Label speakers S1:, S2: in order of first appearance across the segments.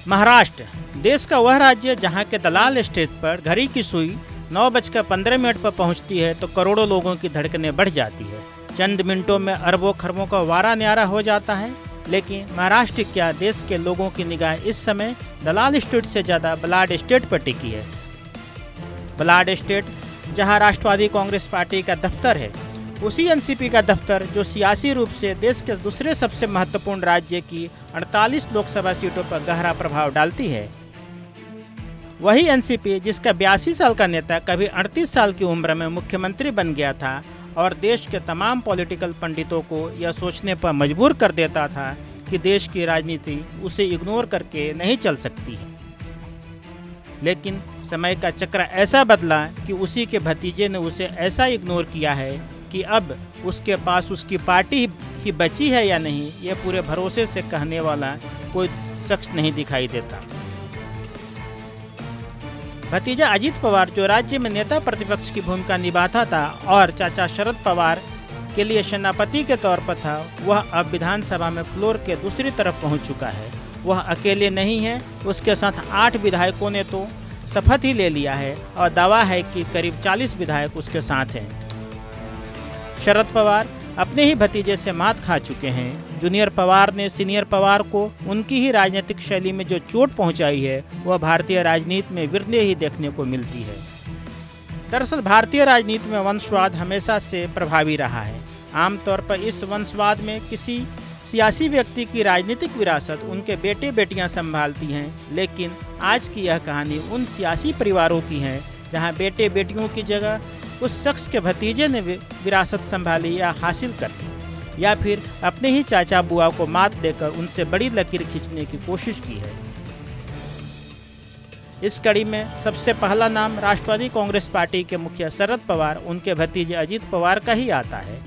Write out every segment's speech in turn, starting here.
S1: महाराष्ट्र देश का वह राज्य जहां के दलाल स्टेट पर घड़ी की सुई 9:15 पर पहुंचती है तो करोड़ों लोगों की धड़कनें बढ़ जाती है। चंद मिनटों में अरबों खरबों का वारा न्यारा हो जाता है। लेकिन महाराष्ट्र क्या देश के लोगों की निगाह इस समय दलाल स्टेट से ज़्यादा बलाड स्टेट पर टिकी है। बलाड स्टेट जहां राष्ट्रवादी कांग्रेस पार्टी का दफ्तर है, उसी एनसीपी का दफ्तर जो सियासी रूप से देश के दूसरे सबसे महत्वपूर्ण राज्य की 48 लोकसभा सीटों पर गहरा प्रभाव डालती है। वही एनसीपी जिसका 82 साल का नेता कभी 38 साल की उम्र में मुख्यमंत्री बन गया था और देश के तमाम पॉलिटिकल पंडितों को यह सोचने पर मजबूर कर देता था कि देश की राजनीति उसे इग्नोर करके नहीं चल सकती है। लेकिन समय का चक्र ऐसा बदला कि उसी के भतीजे ने उसे ऐसा इग्नोर किया है कि अब उसके पास उसकी पार्टी ही बची है या नहीं, ये पूरे भरोसे से कहने वाला कोई शख्स नहीं दिखाई देता। भतीजा अजीत पवार जो राज्य में नेता प्रतिपक्ष की भूमिका निभाता था और चाचा शरद पवार के लिए सेनापति के तौर पर था, वह अब विधानसभा में फ्लोर के दूसरी तरफ पहुंच चुका है। वह अकेले नहीं है, उसके साथ 8 विधायकों ने तो शपथ ही ले लिया है और दावा है कि करीब 40 विधायक उसके साथ हैं। शरद पवार अपने ही भतीजे से मात खा चुके हैं। जूनियर पवार ने सीनियर पवार को उनकी ही राजनीतिक शैली में जो चोट पहुंचाई है, वह भारतीय राजनीति में विरले ही देखने को मिलती है। दरअसल भारतीय राजनीति में वंशवाद हमेशा से प्रभावी रहा है। आमतौर पर इस वंशवाद में किसी सियासी व्यक्ति की राजनीतिक विरासत उनके बेटे बेटियां संभालती हैं, लेकिन आज की यह कहानी उन सियासी परिवारों की है जहां बेटे बेटियों की जगह उस शख्स के भतीजे ने विरासत संभाली या हासिल कर ली, या फिर अपने ही चाचा बुआ को मात देकर उनसे बड़ी लकीर खींचने की कोशिश की है। इस कड़ी में सबसे पहला नाम राष्ट्रवादी कांग्रेस पार्टी के मुखिया शरद पवार, उनके भतीजे अजीत पवार का ही आता है।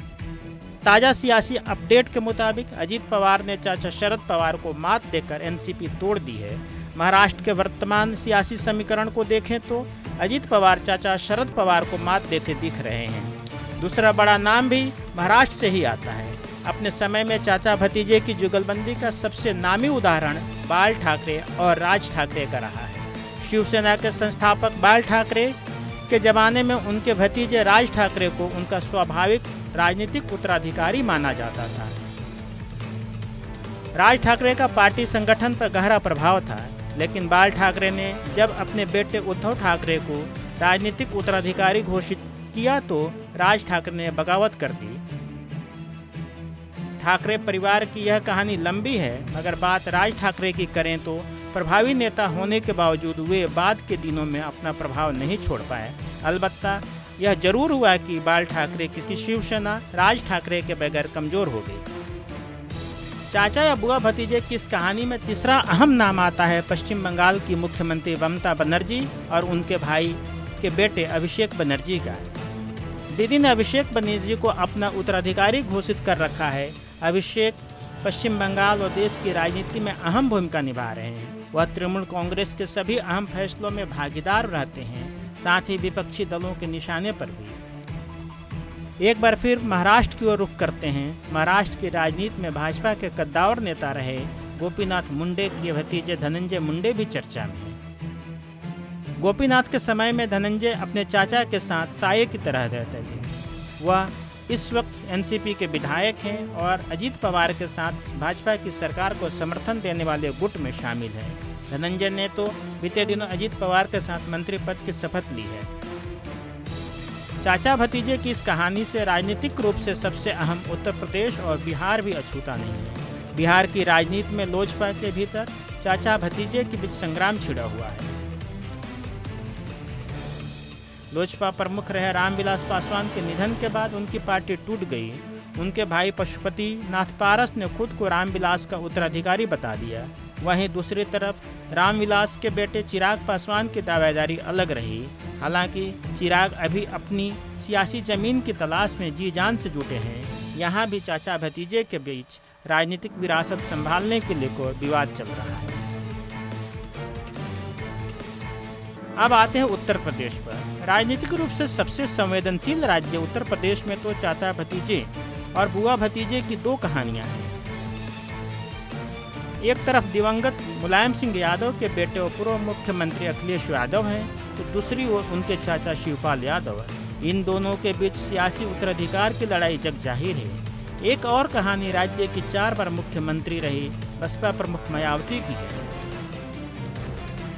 S1: ताज़ा सियासी अपडेट के मुताबिक अजीत पवार ने चाचा शरद पवार को मात देकर एनसीपी तोड़ दी है। महाराष्ट्र के वर्तमान सियासी समीकरण को देखें तो अजीत पवार चाचा शरद पवार को मात देते दिख रहे हैं। दूसरा बड़ा नाम भी महाराष्ट्र से ही आता है। अपने समय में चाचा भतीजे की जुगलबंदी का सबसे नामी उदाहरण बाल ठाकरे और राज ठाकरे का रहा है। शिवसेना के संस्थापक बाल ठाकरे के जमाने में उनके भतीजे राज ठाकरे को उनका स्वाभाविक राजनीतिक उत्तराधिकारी माना जाता था। राज ठाकरे का पार्टी संगठन पर गहरा प्रभाव था, लेकिन बाल ठाकरे ने जब अपने बेटे उद्धव ठाकरे को राजनीतिक उत्तराधिकारी घोषित किया तो राज ठाकरे ने बगावत कर दी। ठाकरे परिवार की यह कहानी लंबी है, मगर बात राज ठाकरे की करें तो प्रभावी नेता होने के बावजूद वे बाद के दिनों में अपना प्रभाव नहीं छोड़ पाए। अलबत्ता यह जरूर हुआ कि बाल ठाकरे की शिवसेना राज ठाकरे के बगैर कमजोर हो गई। चाचा या बुआ भतीजे की इस कहानी में तीसरा अहम नाम आता है पश्चिम बंगाल की मुख्यमंत्री ममता बनर्जी और उनके भाई के बेटे अभिषेक बनर्जी का। दीदी ने अभिषेक बनर्जी को अपना उत्तराधिकारी घोषित कर रखा है। अभिषेक पश्चिम बंगाल और देश की राजनीति में अहम भूमिका निभा रहे हैं। वह तृणमूल कांग्रेस के सभी अहम फैसलों में भागीदार रहते हैं, साथ ही विपक्षी दलों के निशाने पर भी। एक बार फिर महाराष्ट्र की ओर रुख करते हैं। महाराष्ट्र की राजनीति में भाजपा के कद्दावर नेता रहे गोपीनाथ मुंडे के भतीजे धनंजय मुंडे भी चर्चा में हैं। गोपीनाथ के समय में धनंजय अपने चाचा के साथ साये की तरह रहते थे। वह इस वक्त एनसीपी के विधायक हैं और अजीत पवार के साथ भाजपा की सरकार को समर्थन देने वाले गुट में शामिल हैं। धनंजय ने तो बीते दिनों अजीत पवार के साथ मंत्री पद की शपथ ली है। चाचा भतीजे की इस कहानी से राजनीतिक रूप से सबसे अहम उत्तर प्रदेश और बिहार भी अछूता नहीं है। बिहार की राजनीति में लोजपा के भीतर चाचा भतीजे के बीच संग्राम छिड़ा हुआ है। लोजपा प्रमुख रहे रामविलास पासवान के निधन के बाद उनकी पार्टी टूट गई। उनके भाई पशुपति नाथ पारस ने खुद को रामविलास का उत्तराधिकारी बता दिया। वहीं दूसरी तरफ रामविलास के बेटे चिराग पासवान की दावेदारी अलग रही। हालांकि चिराग अभी अपनी सियासी जमीन की तलाश में जी जान से जुटे हैं। यहाँ भी चाचा भतीजे के बीच राजनीतिक विरासत संभालने के लिए कोई विवाद चल रहा है। अब आते हैं उत्तर प्रदेश पर। राजनीतिक रूप से सबसे संवेदनशील राज्य उत्तर प्रदेश में तो चाचा भतीजे और बुआ भतीजे की दो कहानियां हैं। एक तरफ दिवंगत मुलायम सिंह यादव के बेटे और पूर्व मुख्यमंत्री अखिलेश यादव हैं, तो दूसरी ओर उनके चाचा शिवपाल यादव है। इन दोनों के बीच सियासी उत्तराधिकार की लड़ाई जग जाहिर है। एक और कहानी राज्य की 4 बार मुख्यमंत्री रही बसपा प्रमुख मायावती की है।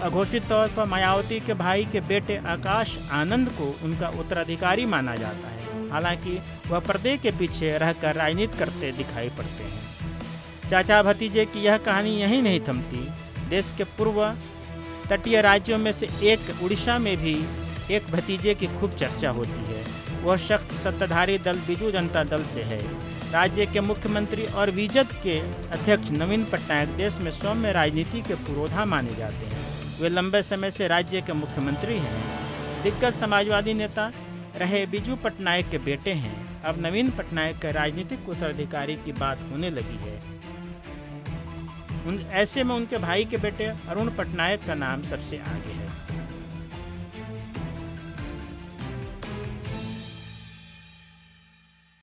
S1: अघोषित तौर पर मायावती के भाई के बेटे आकाश आनंद को उनका उत्तराधिकारी माना जाता है। हालांकि वह पर्दे के पीछे रहकर राजनीति करते दिखाई पड़ते हैं। चाचा भतीजे की यह कहानी यहीं नहीं थमती। देश के पूर्व तटीय राज्यों में से एक उड़ीसा में भी एक भतीजे की खूब चर्चा होती है। वह शख्स सत्ताधारी दल बीजू जनता दल से है। राज्य के मुख्यमंत्री और बीजेपी के अध्यक्ष नवीन पटनायक देश में सौम्य राजनीति के पुरोधा माने जाते हैं। वे लंबे समय से राज्य के मुख्यमंत्री हैं। दिग्गज समाजवादी नेता रहे बीजू पटनायक के बेटे हैं। अब नवीन पटनायक के राजनीतिक उत्तराधिकारी की बात होने लगी है। ऐसे में उनके भाई के बेटे अरुण पटनायक का नाम सबसे आगे है।